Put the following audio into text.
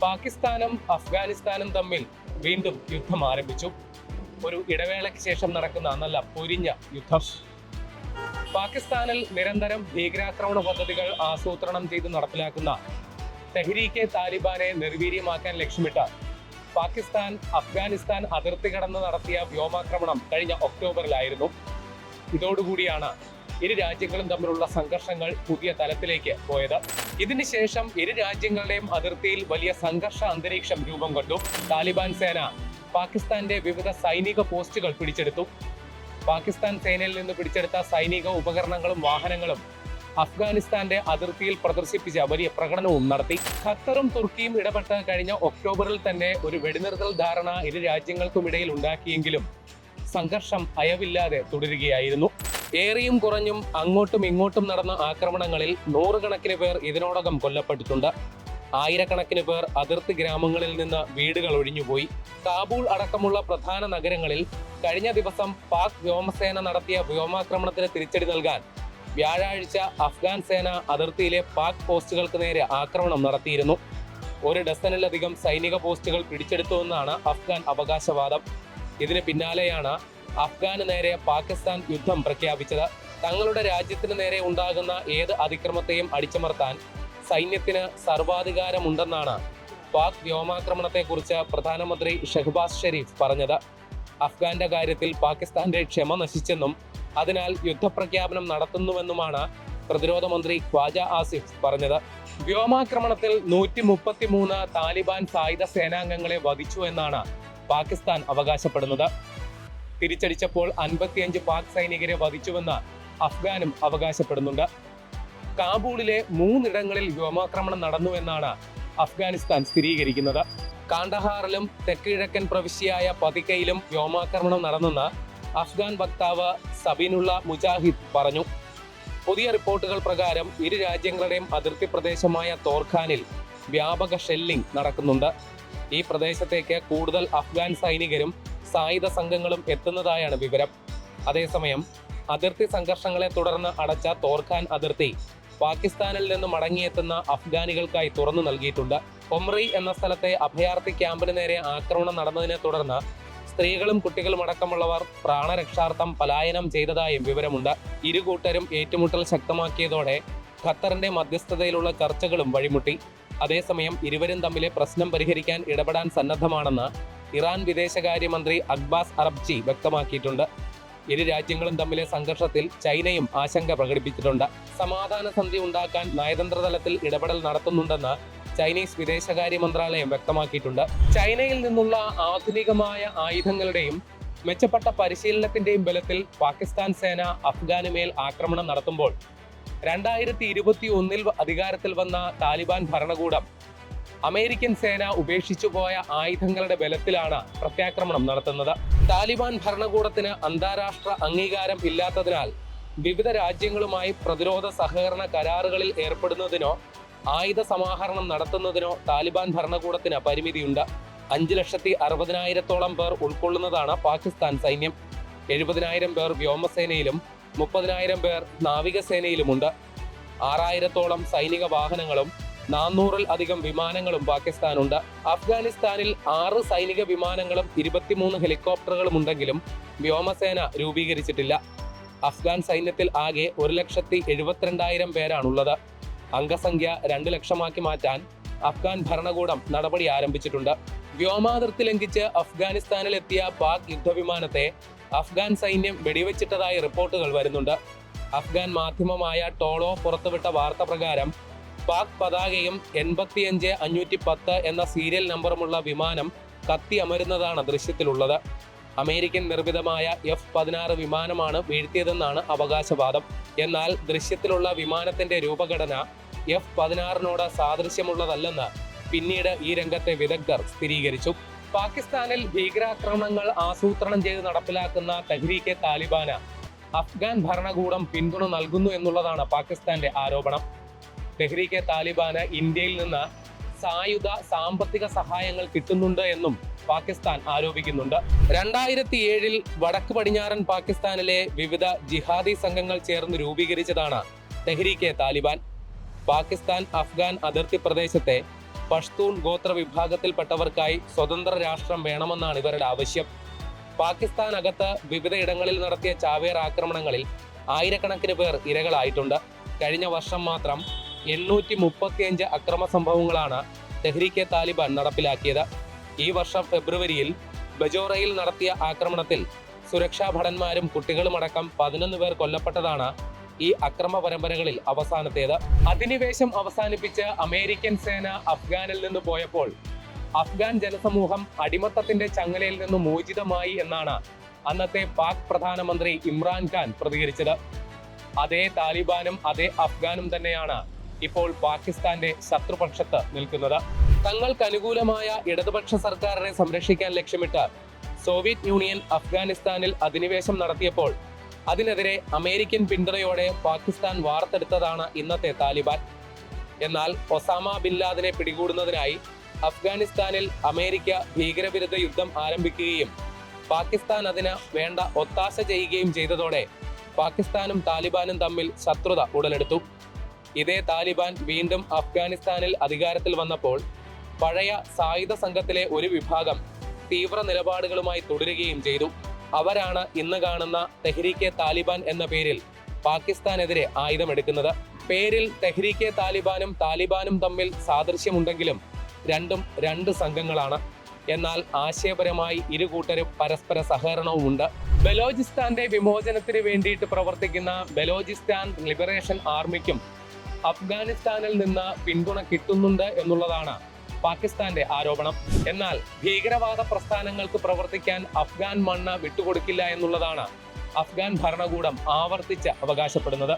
പാകിസ്ഥാനും അഫ്ഗാനിസ്ഥാനും തമ്മിൽ വീണ്ടും യുദ്ധം ആരംഭിച്ചു. ഒരു ഇടവേളയ്ക്ക് ശേഷം നടക്കുന്ന നല്ല പൊരിഞ്ഞ യുദ്ധം. പാകിസ്ഥാനിൽ നിരന്തരം ഭീകരാക്രമണ പദ്ധതികൾ ആസൂത്രണം ചെയ്ത് നടപ്പിലാക്കുന്ന തെഹ്രീക്കെ താലിബാനെ നിർവീര്യമാക്കാൻ ലക്ഷ്യമിട്ട് പാകിസ്ഥാൻ അഫ്ഗാനിസ്ഥാൻ അതിർത്തി കടന്ന് നടത്തിയ വ്യോമാക്രമണം കഴിഞ്ഞ ഒക്ടോബറിലായിരുന്നു. ഇതോടുകൂടിയാണ് ഇരു രാജ്യങ്ങളും തമ്മിലുള്ള സംഘർഷങ്ങൾ പുതിയ തലത്തിലേക്ക് പോയത്. ഇതിനുശേഷം ഇരു രാജ്യങ്ങളുടെയും അതിർത്തിയിൽ വലിയ സംഘർഷ അന്തരീക്ഷം രൂപം കൊണ്ടു. താലിബാൻ സേന പാകിസ്ഥാന്റെ വിവിധ സൈനിക പോസ്റ്റുകൾ പിടിച്ചെടുത്തു. പാകിസ്ഥാൻ സേനയിൽ നിന്ന് പിടിച്ചെടുത്ത സൈനിക ഉപകരണങ്ങളും വാഹനങ്ങളും അഫ്ഗാനിസ്ഥാന്റെ അതിർത്തിയിൽ പ്രദർശിപ്പിച്ച വലിയ പ്രകടനവും നടത്തി. ഖത്തറും തുർക്കിയും ഇടപെട്ട് കഴിഞ്ഞ ഒക്ടോബറിൽ തന്നെ ഒരു വെടിനിർത്തൽ ധാരണ ഇരു രാജ്യങ്ങൾക്കുമിടയിൽ ഉണ്ടാക്കിയെങ്കിലും സംഘർഷം അയവില്ലാതെ തുടരുകയായിരുന്നു. ഏറിയും കുറഞ്ഞും അങ്ങോട്ടും ഇങ്ങോട്ടും നടന്ന ആക്രമണങ്ങളിൽ നൂറുകണക്കിന് പേർ ഇതിനോടകം കൊല്ലപ്പെട്ടിട്ടുണ്ട്. ആയിരക്കണക്കിന് പേർ അതിർത്തി ഗ്രാമങ്ങളിൽ നിന്ന് വീടുകൾ ഒഴിഞ്ഞുപോയി. കാബൂൾ അടക്കമുള്ള പ്രധാന നഗരങ്ങളിൽ കഴിഞ്ഞ ദിവസം പാക് വ്യോമസേന നടത്തിയ വ്യോമാക്രമണത്തിന് തിരിച്ചടി നൽകാൻ വ്യാഴാഴ്ച അഫ്ഗാൻ സേന അതിർത്തിയിലെ പാക് പോസ്റ്റുകൾക്ക് നേരെ ആക്രമണം നടത്തിയിരുന്നു. ഒരു ഡസനിലധികം സൈനിക പോസ്റ്റുകൾ പിടിച്ചെടുത്തുവെന്നാണ് അഫ്ഗാൻ അവകാശവാദം. ഇതിന് പിന്നാലെയാണ് അഫ്ഗാന് നേരെ പാകിസ്ഥാൻ യുദ്ധം പ്രഖ്യാപിച്ചത്. തങ്ങളുടെ രാജ്യത്തിന് നേരെ ഉണ്ടാകുന്ന ഏത് അതിക്രമത്തെയും അടിച്ചമർത്താൻ സൈന്യത്തിന് സർവാധികാരമുണ്ടെന്നാണ് പാക് വ്യോമാക്രമണത്തെക്കുറിച്ച് പ്രധാനമന്ത്രി ഷഹ്ബാസ് ഷെരീഫ് പറഞ്ഞത്. അഫ്ഗാന്റെ കാര്യത്തിൽ പാകിസ്ഥാന്റെ ക്ഷമ നശിച്ചെന്നും അതിനാൽ യുദ്ധപ്രഖ്യാപനം നടത്തുന്നുവെന്നുമാണ് പ്രതിരോധ മന്ത്രി ഖ്വാജ ആസിഫ് പറഞ്ഞത്. വ്യോമാക്രമണത്തിൽ 133 താലിബാൻ സായുധ സേനാംഗങ്ങളെ വധിച്ചു എന്നാണ് പാകിസ്ഥാൻ അവകാശപ്പെടുന്നത്. തിരിച്ചടിച്ചപ്പോൾ 55 പാക് സൈനികരെ വധിച്ചുവെന്ന് അഫ്ഗാനും അവകാശപ്പെടുന്നുണ്ട്. കാബൂളിലെ 3 ഇടങ്ങളിൽ വ്യോമാക്രമണം നടന്നുവെന്നാണ് അഫ്ഗാനിസ്ഥാൻ സ്ഥിരീകരിക്കുന്നത്. കാണ്ഡഹാറിലും തെക്കിഴക്കൻ പ്രവിശ്യയായ പതിക്കയിലും വ്യോമാക്രമണം നടന്നെന്ന് അഫ്ഗാൻ വക്താവ് സബീനുള്ള മുജാഹിദ് പറഞ്ഞു. പുതിയ റിപ്പോർട്ടുകൾ പ്രകാരം ഇരു രാജ്യങ്ങളുടെയും അതിർത്തി പ്രദേശമായ തോർഖാനിൽ വ്യാപക ഷെല്ലിംഗ് നടക്കുന്നുണ്ട്. ഈ പ്രദേശത്തേക്ക് കൂടുതൽ അഫ്ഗാൻ സൈനികരും സായുധ സംഘങ്ങളും എത്തുന്നതായാണ് വിവരം. അതേസമയം അതിർത്തി സംഘർഷങ്ങളെ തുടർന്ന് അടച്ച തോർഖാൻ അതിർത്തി പാകിസ്ഥാനിൽ നിന്ന് മടങ്ങിയെത്തുന്ന അഫ്ഗാനികൾക്കായി തുറന്നു നൽകിയിട്ടുണ്ട്. ഒമ്രി എന്ന സ്ഥലത്തെ അഭയാർത്ഥി ക്യാമ്പിന് നേരെ ആക്രമണം നടന്നതിനെ തുടർന്ന് സ്ത്രീകളും കുട്ടികളും അടക്കമുള്ളവർ പ്രാണരക്ഷാർത്ഥം പലായനം ചെയ്തതായും വിവരമുണ്ട്. ഇരു കൂട്ടരും ഏറ്റുമുട്ടൽ ശക്തമാക്കിയതോടെ ഖത്തറിന്റെ മധ്യസ്ഥതയിലുള്ള ചർച്ചകളും വഴിമുട്ടി. അതേസമയം ഇരുവരും തമ്മിലെ പ്രശ്നം പരിഹരിക്കാൻ ഇടപെടാൻ സന്നദ്ധമാണെന്ന് ഇറാൻ വിദേശകാര്യമന്ത്രി അബ്ബാസ് അറബ്ചി വ്യക്തമാക്കിയിട്ടുണ്ട്. ഇരു രാജ്യങ്ങളും തമ്മിലെ സംഘർഷത്തിൽ ചൈനയും ആശങ്ക പ്രകടിപ്പിച്ചിട്ടുണ്ട്. സമാധാന സന്ധി ഉണ്ടാക്കാൻ നയതന്ത്ര തലത്തിൽ ഇടപെടൽ നടത്തുന്നുണ്ടെന്ന് ചൈനീസ് വിദേശകാര്യ മന്ത്രാലയം വ്യക്തമാക്കിയിട്ടുണ്ട്. ചൈനയിൽ നിന്നുള്ള ആധുനികമായ ആയുധങ്ങളുടെയും മെച്ചപ്പെട്ട പരിശീലനത്തിന്റെയും ബലത്തിൽ പാകിസ്ഥാൻ സേന അഫ്ഗാനുമേൽ ആക്രമണം നടത്തുമ്പോൾ 2021 അധികാരത്തിൽ വന്ന താലിബാൻ ഭരണകൂടം അമേരിക്കൻ സേന ഉപേക്ഷിച്ചുപോയ ആയുധങ്ങളുടെ ബലത്തിലാണ് പ്രത്യാക്രമണം നടത്തുന്നത്. താലിബാൻ ഭരണകൂടത്തിന് അന്താരാഷ്ട്ര അംഗീകാരം ഇല്ലാത്തതിനാൽ വിവിധ രാജ്യങ്ങളുമായി പ്രതിരോധ സഹകരണ കരാറുകളിൽ ഏർപ്പെടുന്നതിനോ ആയുധ സമാഹരണം നടത്തുന്നതിനോ താലിബാൻ ഭരണകൂടത്തിന് പരിമിതിയുണ്ട്. 5,60,000-ഓളം പേർ ഉൾക്കൊള്ളുന്നതാണ് പാകിസ്ഥാൻ സൈന്യം. 70,000 പേർ വ്യോമസേനയിലും 30,000 പേർ നാവികസേനയിലുമുണ്ട്. 6,000-ഓളം സൈനിക വാഹനങ്ങളും 400-ൽ-അധികം വിമാനങ്ങളും പാകിസ്ഥാനുണ്ട്. അഫ്ഗാനിസ്ഥാനിൽ 6 സൈനിക വിമാനങ്ങളും 23 ഹെലികോപ്റ്ററുകളും ഉണ്ടെങ്കിലും വ്യോമസേന രൂപീകരിച്ചിട്ടില്ല. അഫ്ഗാൻ സൈന്യത്തിൽ ആകെ 1,72,000 പേരാണുള്ളത്. അംഗസംഖ്യ 2 ലക്ഷമാക്കി മാറ്റാൻ അഫ്ഗാൻ ഭരണകൂടം നടപടി ആരംഭിച്ചിട്ടുണ്ട്. വ്യോമാതിർത്തി ലംഘിച്ച് അഫ്ഗാനിസ്ഥാനിൽ എത്തിയ പാക് യുദ്ധവിമാനത്തെ അഫ്ഗാൻ സൈന്യം വെടിവെച്ചിട്ടതായി റിപ്പോർട്ടുകൾ വരുന്നുണ്ട്. അഫ്ഗാൻ മാധ്യമമായ ടോളോ പുറത്തുവിട്ട വാർത്ത പ്രകാരം പാക് പതാകയും 85-510 എന്ന സീരിയൽ നമ്പറുമുള്ള വിമാനം കത്തിയമരുന്നതാണ് ദൃശ്യത്തിലുള്ളത്. അമേരിക്കൻ നിർമ്മിതമായ F-16 വിമാനമാണ് വീഴ്ത്തിയതെന്നാണ് അവകാശവാദം. എന്നാൽ ദൃശ്യത്തിലുള്ള വിമാനത്തിന്റെ രൂപഘടന F-16നോട് സാദൃശ്യമുള്ളതല്ലെന്ന് പിന്നീട് ഈ രംഗത്തെ വിദഗ്ധർ സ്ഥിരീകരിച്ചു. പാകിസ്ഥാനിൽ ഭീകരാക്രമണങ്ങൾ ആസൂത്രണം ചെയ്ത് നടപ്പിലാക്കുന്ന തെഹ്രീക്കെ താലിബാന് അഫ്ഗാൻ ഭരണകൂടം പിന്തുണ നൽകുന്നു എന്നുള്ളതാണ് പാകിസ്ഥാന്റെ ആരോപണം. തെഹ്രീക്കെ താലിബാന് ഇന്ത്യയിൽ നിന്ന് സായുധ സാമ്പത്തിക സഹായങ്ങൾ കിട്ടുന്നുണ്ട് എന്നും പാകിസ്ഥാൻ ആരോപിക്കുന്നുണ്ട്. 2007 വടക്ക് പടിഞ്ഞാറൻ പാകിസ്ഥാനിലെ വിവിധ ജിഹാദി സംഘങ്ങൾ ചേർന്ന് രൂപീകരിച്ചതാണ് തെഹ്രീക്കെ താലിബാൻ. പാകിസ്ഥാൻ അഫ്ഗാൻ അതിർത്തി പ്രദേശത്തെ പഷ്തൂൺ ഗോത്ര വിഭാഗത്തിൽപ്പെട്ടവർക്കായി സ്വതന്ത്ര രാഷ്ട്രം വേണമെന്നാണ് ഇവരുടെ ആവശ്യം. പാകിസ്ഥാനകത്ത് വിവിധയിടങ്ങളിൽ നടത്തിയ ചാവേർ ആക്രമണങ്ങളിൽ ആയിരക്കണക്കിന് പേർ ഇരകളായിട്ടുണ്ട്. കഴിഞ്ഞ വർഷം മാത്രം 835 അക്രമ സംഭവങ്ങളാണ് തെഹ്രീക്കെ താലിബാൻ നടപ്പിലാക്കിയത്. ഈ വർഷം ഫെബ്രുവരിയിൽ ബജോറയിൽ നടത്തിയ ആക്രമണത്തിൽ സുരക്ഷാ ഭടന്മാരും കുട്ടികളുമടക്കം 11 പേർ കൊല്ലപ്പെട്ടതാണ് ഈ അക്രമ പരമ്പരകളിൽ അവസാനത്തേത്. അധിനിവേശം അവസാനിപ്പിച്ച് അമേരിക്കൻ സേന അഫ്ഗാനിൽ നിന്ന് പോയപ്പോൾ അഫ്ഗാൻ ജനസമൂഹം അടിമത്തത്തിന്റെ ചങ്ങലയിൽ നിന്ന് മോചിതമായി എന്നാണ് അന്നത്തെ പാക് പ്രധാനമന്ത്രി ഇമ്രാൻഖാൻ പ്രതികരിച്ചത്. അതേ താലിബാനും അതേ അഫ്ഗാനും തന്നെയാണ് ഇപ്പോൾ പാകിസ്ഥാന്റെ ശത്രുപക്ഷത്ത് നിൽക്കുന്നത്. തങ്ങൾക്ക് അനുകൂലമായ ഇടതുപക്ഷ സർക്കാരിനെ സംരക്ഷിക്കാൻ ലക്ഷ്യമിട്ട് സോവിയറ്റ് യൂണിയൻ അഫ്ഗാനിസ്ഥാനിൽ അധിനിവേശം നടത്തിയപ്പോൾ അതിനെതിരെ അമേരിക്കൻ പിന്തുണയോടെ പാകിസ്ഥാൻ വാർത്തെടുത്തതാണ് ഇന്നത്തെ താലിബാൻ. എന്നാൽ ഒസാമ ബിൻ ലാദനെ പിടികൂടുന്നതിനായി അഫ്ഗാനിസ്ഥാനിൽ അമേരിക്ക ഭീകരവിരുദ്ധ യുദ്ധം ആരംഭിക്കുകയും പാകിസ്ഥാൻ അതിന് വേണ്ട ഒത്താശ ചെയ്യുകയും ചെയ്തതോടെ പാകിസ്ഥാനും താലിബാനും തമ്മിൽ ശത്രുത ഉടലെടുത്തു. ഇതേ താലിബാൻ വീണ്ടും അഫ്ഗാനിസ്ഥാനിൽ അധികാരത്തിൽ വന്നപ്പോൾ പഴയ സായുധ സംഘത്തിലെ ഒരു വിഭാഗം തീവ്ര നിലപാടുകളുമായി തുടരുകയും ചെയ്തു. അവരാണ് ഇന്ന് കാണുന്ന തെഹ്രീക്കെ താലിബാൻ എന്ന പേരിൽ പാകിസ്ഥാനെതിരെ ആയുധമെടുക്കുന്നത്. പേരിൽ തെഹ്രീക്കെ താലിബാനും താലിബാനും തമ്മിൽ സാദൃശ്യമുണ്ടെങ്കിലും രണ്ടും രണ്ട് സംഘങ്ങളാണ്. എന്നാൽ ആശയപരമായി ഇരു കൂട്ടരും പരസ്പര സഹകരണവുമുണ്ട്. ബലോചിസ്ഥാന്റെ വിമോചനത്തിന് വേണ്ടിയിട്ട് പ്രവർത്തിക്കുന്ന ബലോചിസ്ഥാൻ ലിബറേഷൻ ആർമിക്കും അഫ്ഗാനിസ്ഥാനിൽ നിന്ന് പിന്തുണ കിട്ടുന്നുണ്ട് എന്നുള്ളതാണ് പാകിസ്ഥാന്റെ ആരോപണം. എന്നാൽ ഭീകരവാദ പ്രസ്ഥാനങ്ങൾക്ക് പ്രവർത്തിക്കാൻ അഫ്ഗാൻ മണ്ണ് വിട്ടുകൊടുക്കില്ല എന്നുള്ളതാണ് അഫ്ഗാൻ ഭരണകൂടം ആവർത്തിച്ച് അവകാശപ്പെടുന്നത്.